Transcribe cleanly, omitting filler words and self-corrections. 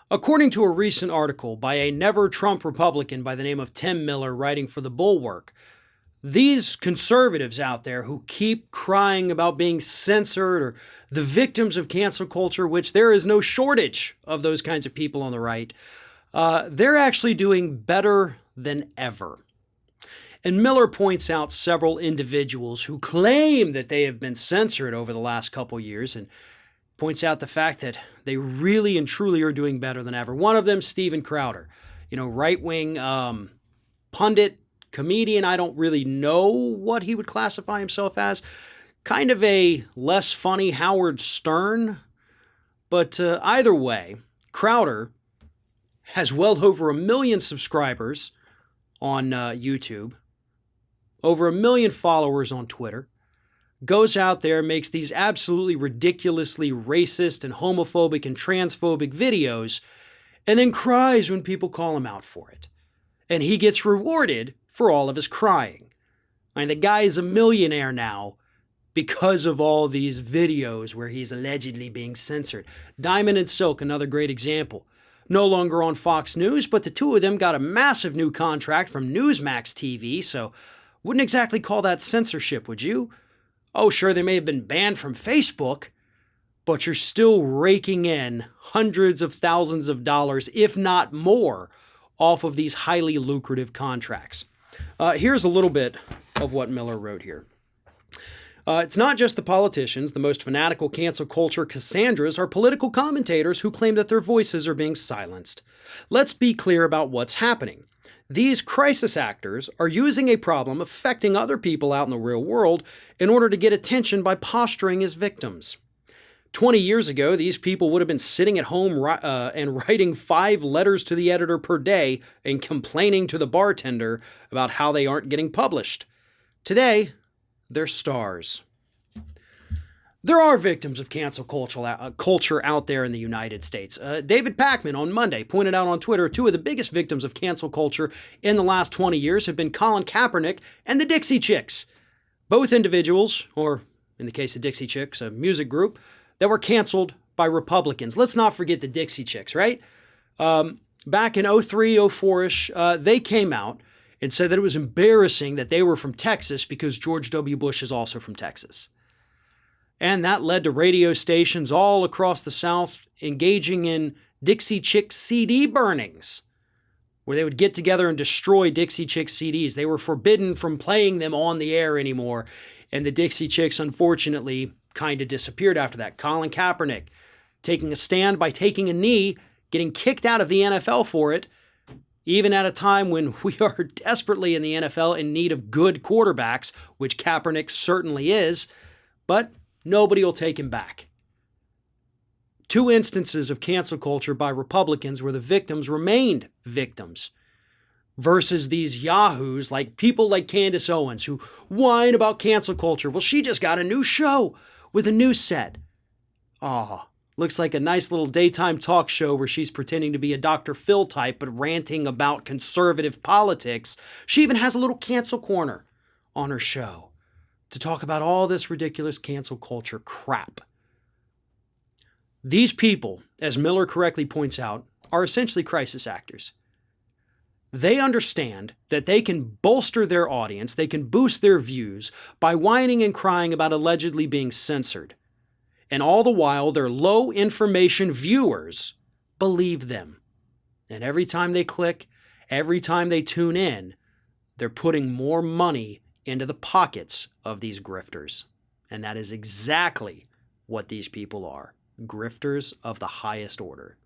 According to a recent article by a never Trump Republican by the name of Tim Miller writing for The Bulwark, these conservatives out there who keep crying about being censored or the victims of cancel culture, which there is no shortage of those kinds of people on the right, they're actually doing better than ever. And Miller points out several individuals who claim that they have been censored over the last couple years and points out the fact that they really and truly are doing better than ever. One of them, Steven Crowder, right-wing pundit, comedian. I don't really know what he would classify himself as. Kind of a less funny Howard Stern. But either way, Crowder has well over 1 million subscribers on YouTube, over 1 million followers on Twitter, goes out there, makes these absolutely ridiculously racist and homophobic and transphobic videos, and then cries when people call him out for it. And he gets rewarded for all of his crying. I mean, the guy is a millionaire now because of all these videos where he's allegedly being censored. Diamond and Silk, another great example. No longer on Fox News, but the two of them got a massive new contract from Newsmax TV, so wouldn't exactly call that censorship, would you? Oh, sure, they may have been banned from Facebook, but you're still raking in hundreds of thousands of dollars, if not more, off of these highly lucrative contracts. Here's a little bit of what Miller wrote here. It's not just the politicians. The most fanatical cancel culture Cassandras are political commentators who claim that their voices are being silenced. Let's be clear about what's happening. These crisis actors are using a problem affecting other people out in the real world in order to get attention by posturing as victims. 20 years ago, these people would have been sitting at home and writing 5 letters to the editor per day and complaining to the bartender about how they aren't getting published. Today, they're stars. There are victims of cancel culture out there in the United States. David Pakman on Monday pointed out on Twitter 2 of the biggest victims of cancel culture in the last 20 years have been Colin Kaepernick and the Dixie Chicks. Both individuals, or in the case of Dixie Chicks, a music group, that were canceled by Republicans. Let's not forget the Dixie Chicks, right? Back in 03, 04-ish, they came out and said that it was embarrassing that they were from Texas because George W. Bush is also from Texas. And that led to radio stations all across the South engaging in Dixie Chick CD burnings, where they would get together and destroy Dixie Chick CDs. They were forbidden from playing them on the air anymore. And the Dixie Chicks, unfortunately, kind of disappeared after that. Colin Kaepernick taking a stand by taking a knee, getting kicked out of the NFL for it, even at a time when we are desperately in the NFL in need of good quarterbacks, which Kaepernick certainly is. But nobody will take him back. 2 instances of cancel culture by Republicans where the victims remained victims versus these yahoos like people like Candace Owens who whine about cancel culture. Well, she just got a new show with a new set. Looks like a nice little daytime talk show where she's pretending to be a Dr. Phil type but ranting about conservative politics. She even has a little cancel corner on her show to talk about all this ridiculous cancel culture crap. These people, as Miller correctly points out, are essentially crisis actors. They understand that they can bolster their audience, they can boost their views by whining and crying about allegedly being censored. And all the while, their low information viewers believe them. And every time they click, every time they tune in, they're putting more money into the pockets of these grifters. And that is exactly what these people are. Grifters of the highest order.